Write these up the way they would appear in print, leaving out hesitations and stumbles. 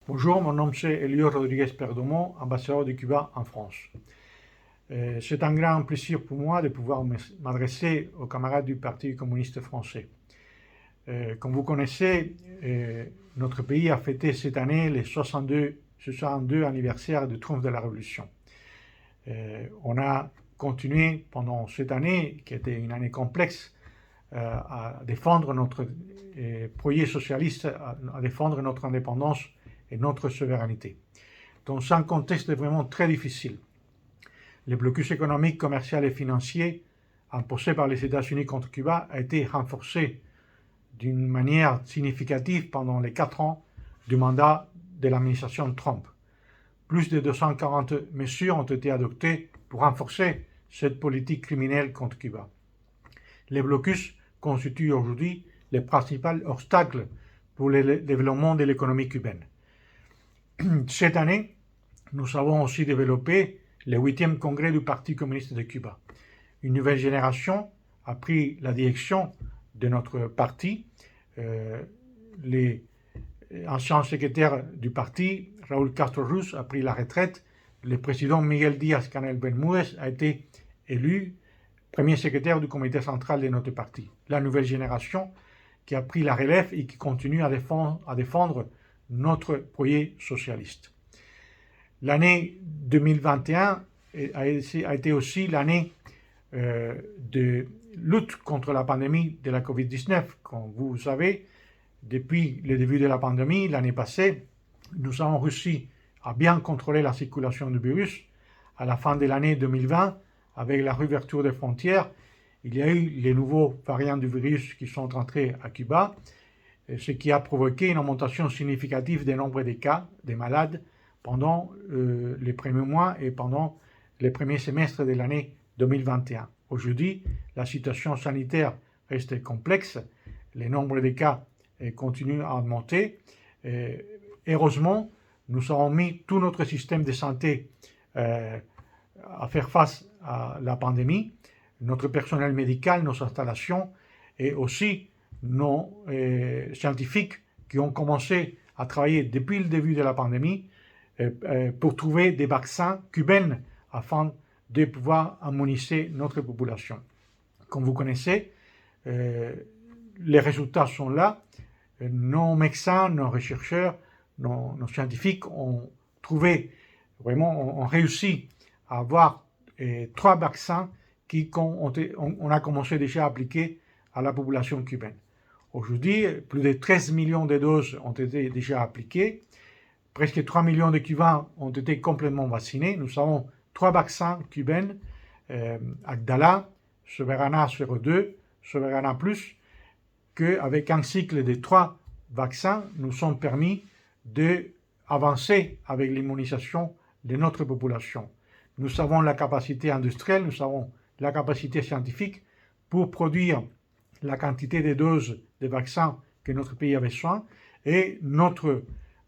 Bonjour, mon nom c'est Elio Rodriguez Perdomo, ambassadeur de Cuba en France. C'est un grand plaisir pour moi de pouvoir m'adresser aux camarades du Parti communiste français. Comme vous connaissez, notre pays a fêté cette année le 62 anniversaire du triomphe de la Révolution. On a continué pendant cette année, qui était une année complexe, à défendre notre projet socialiste, à défendre notre indépendance et notre souveraineté. Dans un contexte vraiment très difficile, le blocus économique, commercial et financier imposé par les États-Unis contre Cuba a été renforcé d'une manière significative pendant les 4 ans du mandat de l'administration Trump. Plus de 240 mesures ont été adoptées pour renforcer cette politique criminelle contre Cuba. Les blocus constituent aujourd'hui le principal obstacle pour le développement de l'économie cubaine. Cette année, nous avons aussi développé le 8e congrès du Parti communiste de Cuba. Une nouvelle génération a pris la direction de notre parti. L'ancien secrétaire du parti, Raúl Castro Ruz, a pris la retraite. Le président Miguel Díaz-Canel Bermúdez a été élu premier secrétaire du comité central de notre parti. La nouvelle génération qui a pris la relève et qui continue à défendre notre projet socialiste. L'année 2021 a été aussi l'année de lutte contre la pandémie de la COVID-19. Comme vous savez, depuis le début de la pandémie, l'année passée, nous avons réussi à bien contrôler la circulation du virus. À la fin de l'année 2020, avec la réouverture des frontières, il y a eu les nouveaux variants du virus qui sont entrés à Cuba, ce qui a provoqué une augmentation significative des nombres de cas, des malades, pendant les premiers mois et pendant les premiers semestres de l'année 2021. Aujourd'hui, la situation sanitaire reste complexe, les nombres de cas continuent à augmenter. Heureusement, nous avons mis tout notre système de santé à faire face à la pandémie, notre personnel médical, nos installations et aussi nos scientifiques qui ont commencé à travailler depuis le début de la pandémie pour trouver des vaccins cubains afin de pouvoir immuniser notre population. Comme vous connaissez, les résultats sont là. Nos médecins, nos chercheurs, nos scientifiques ont trouvé, vraiment, ont réussi à avoir 3 vaccins qu'on a commencé déjà à appliquer à la population cubaine. Aujourd'hui, plus de 13 millions de doses ont été déjà appliquées. Presque 3 millions de Cubains ont été complètement vaccinés. Nous avons 3 vaccins cubains, Abdala, Soberana 02, Soberana Plus, qu'avec un cycle de 3 vaccins, nous sommes permis d'avancer avec l'immunisation de notre population. Nous avons la capacité industrielle, nous avons la capacité scientifique pour produire la quantité de doses de vaccins que notre pays a besoin. Et notre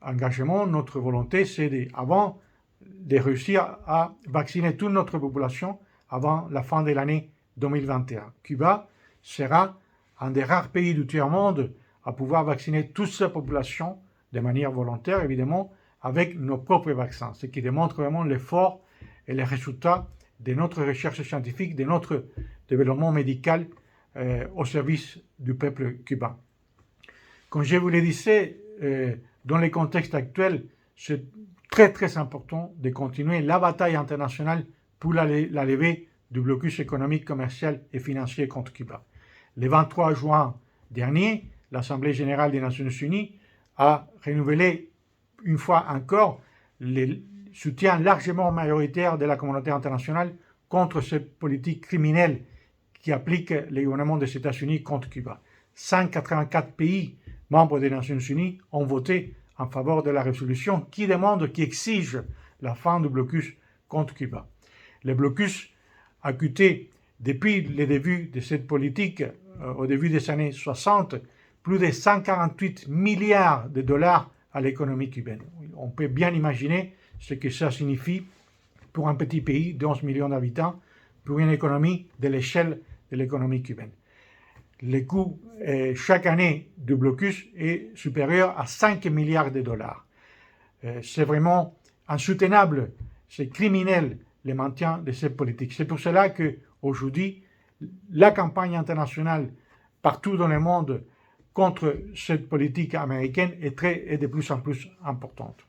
engagement, notre volonté, c'est avant de réussir à vacciner toute notre population avant la fin de l'année 2021. Cuba sera un des rares pays du tiers-monde à pouvoir vacciner toute sa population de manière volontaire, évidemment, avec nos propres vaccins, ce qui démontre vraiment l'effort et les résultats de notre recherche scientifique, de notre développement médical au service du peuple cubain. Comme je vous le disais, dans le contexte actuel, c'est très très important de continuer la bataille internationale pour la levée du blocus économique, commercial et financier contre Cuba. Le 23 juin dernier, l'Assemblée générale des Nations unies a renouvelé une fois encore le soutien largement majoritaire de la communauté internationale contre cette politique criminelle qui applique le gouvernement des États-Unis contre Cuba. 184 pays membres des Nations Unies ont voté en faveur de la résolution qui exige la fin du blocus contre Cuba. Le blocus a coûté, depuis le début de cette politique, au début des années 60, plus de 148 milliards de dollars à l'économie cubaine. On peut bien imaginer ce que ça signifie pour un petit pays de 11 millions d'habitants, pour une économie de l'échelle de l'économie cubaine. Le coût chaque année du blocus est supérieur à 5 milliards de dollars. c'est vraiment insoutenable, c'est criminel le maintien de cette politique. C'est pour cela qu'aujourd'hui, la campagne internationale partout dans le monde contre cette politique américaine est de plus en plus importante.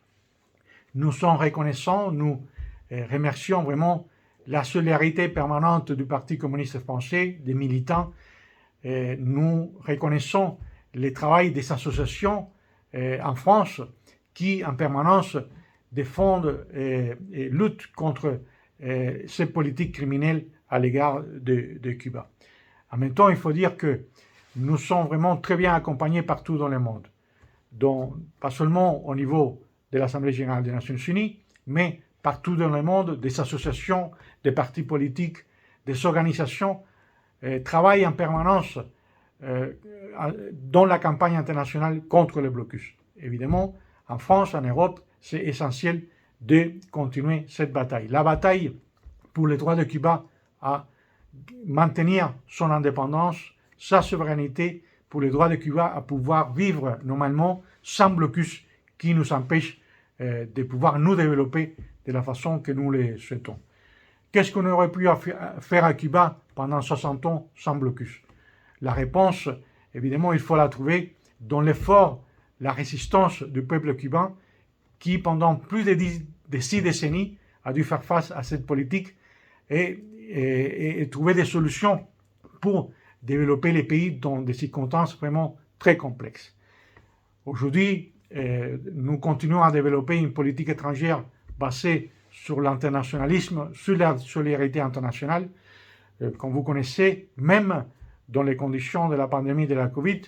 Nous sommes reconnaissants, nous remercions vraiment la solidarité permanente du Parti communiste français, des militants. Nous reconnaissons le travail des associations en France qui, en permanence, défendent et luttent contre ces politiques criminelles à l'égard de Cuba. En même temps, il faut dire que nous sommes vraiment très bien accompagnés partout dans le monde, pas seulement au niveau de l'Assemblée générale des Nations unies, mais partout dans le monde, des associations, des partis politiques, des organisations travaillent en permanence dans la campagne internationale contre le blocus. Évidemment, en France, en Europe, c'est essentiel de continuer cette bataille. La bataille pour les droits de Cuba à maintenir son indépendance, sa souveraineté, pour les droits de Cuba à pouvoir vivre normalement sans blocus qui nous empêche de pouvoir nous développer de la façon que nous le souhaitons. Qu'est-ce qu'on aurait pu faire à Cuba pendant 60 ans sans blocus? La réponse, évidemment, il faut la trouver dans l'effort, la résistance du peuple cubain qui, pendant plus de 6 décennies, a dû faire face à cette politique et trouver des solutions pour développer les pays dans des circonstances vraiment très complexes. Aujourd'hui, nous continuons à développer une politique étrangère basée sur l'internationalisme, sur la solidarité internationale. Comme vous connaissez, même dans les conditions de la pandémie de la Covid,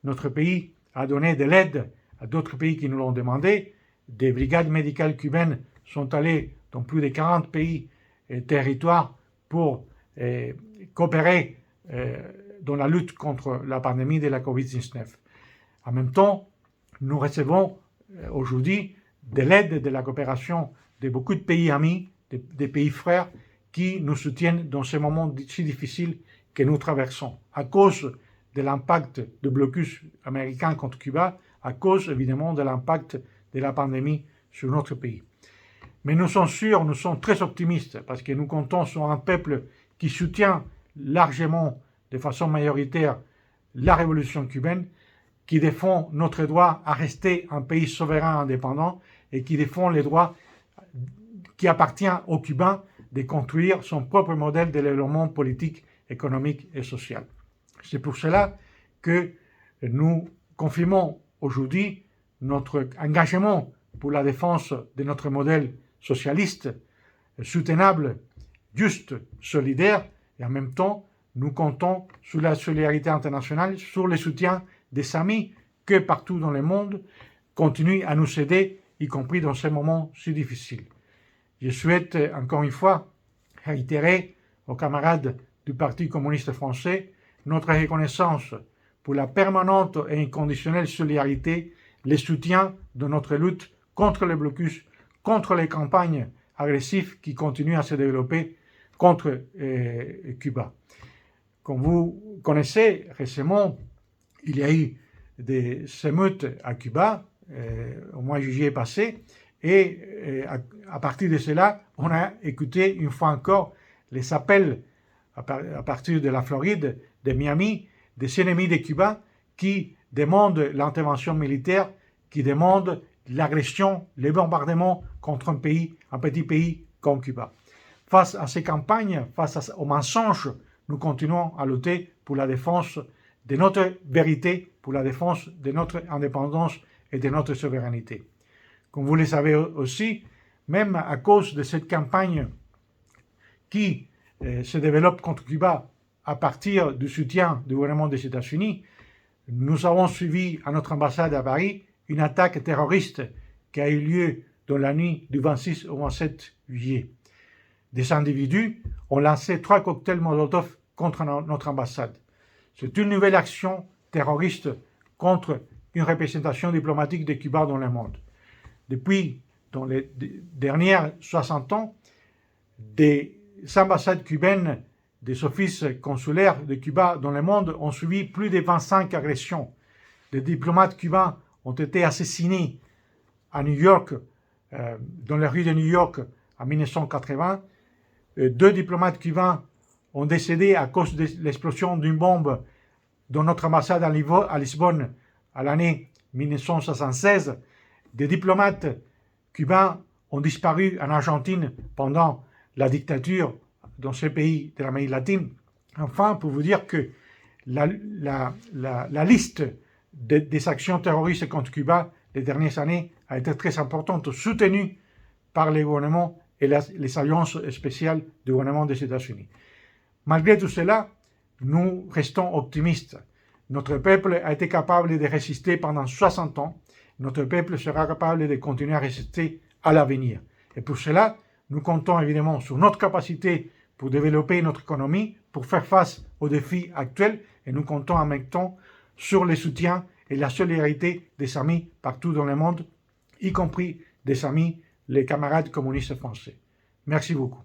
notre pays a donné de l'aide à d'autres pays qui nous l'ont demandé. Des brigades médicales cubaines sont allées dans plus de 40 pays et territoires pour coopérer dans la lutte contre la pandémie de la Covid-19. En même temps, nous recevons aujourd'hui de l'aide, de la coopération de beaucoup de pays amis, des pays frères qui nous soutiennent dans ces moments si difficiles que nous traversons, à cause de l'impact du blocus américain contre Cuba, à cause évidemment de l'impact de la pandémie sur notre pays. Mais nous sommes sûrs, nous sommes très optimistes parce que nous comptons sur un peuple qui soutient largement, de façon majoritaire, la révolution cubaine, qui défend notre droit à rester un pays souverain indépendant et qui défend les droits qui appartiennent aux Cubains de construire son propre modèle de développement politique, économique et social. C'est pour cela que nous confirmons aujourd'hui notre engagement pour la défense de notre modèle socialiste, soutenable, juste, solidaire, et en même temps, nous comptons sur la solidarité internationale, sur le soutien des amis que partout dans le monde continuent à nous aider, y compris dans ces moments si difficiles. Je souhaite encore une fois réitérer aux camarades du Parti communiste français notre reconnaissance pour la permanente et inconditionnelle solidarité, le soutien de notre lutte contre le blocus, contre les campagnes agressives qui continuent à se développer contre Cuba. Comme vous connaissez, récemment, il y a eu des émeutes à Cuba au mois de juillet passé et à partir de cela, on a écouté une fois encore les appels à partir de la Floride, de Miami, des ennemis de Cuba qui demandent l'intervention militaire, qui demandent l'agression, les bombardements contre un petit pays comme Cuba. Face à ces campagnes, face aux mensonges, nous continuons à lutter pour la défense de notre vérité, pour la défense de notre indépendance et de notre souveraineté. Comme vous le savez aussi, même à cause de cette campagne qui se développe contre Cuba à partir du soutien du gouvernement des États-Unis, nous avons suivi à notre ambassade à Paris une attaque terroriste qui a eu lieu dans la nuit du 26 au 27 juillet. Des individus ont lancé 3 cocktails Molotov contre notre ambassade. C'est une nouvelle action terroriste contre une représentation diplomatique de Cuba dans le monde. Depuis, dans les dernières 60 ans, des ambassades cubaines, des offices consulaires de Cuba dans le monde ont subi plus de 25 agressions. Des diplomates cubains ont été assassinés à New York, dans les rues de New York en 1980. 2 diplomates cubains ont décédé à cause de l'explosion d'une bombe dans notre ambassade à Lisbonne à l'année 1976. Des diplomates cubains ont disparu en Argentine pendant la dictature dans ce pays de l'Amérique latine. Enfin, pour vous dire que la liste des actions terroristes contre Cuba les dernières années a été très importante, soutenue par les gouvernements et les alliances spéciales du gouvernement des États-Unis. Malgré tout cela, nous restons optimistes. Notre peuple a été capable de résister pendant 60 ans. Notre peuple sera capable de continuer à résister à l'avenir. Et pour cela, nous comptons évidemment sur notre capacité pour développer notre économie, pour faire face aux défis actuels, et nous comptons en même temps sur le soutien et la solidarité des amis partout dans le monde, y compris des amis, les camarades communistes français. Merci beaucoup.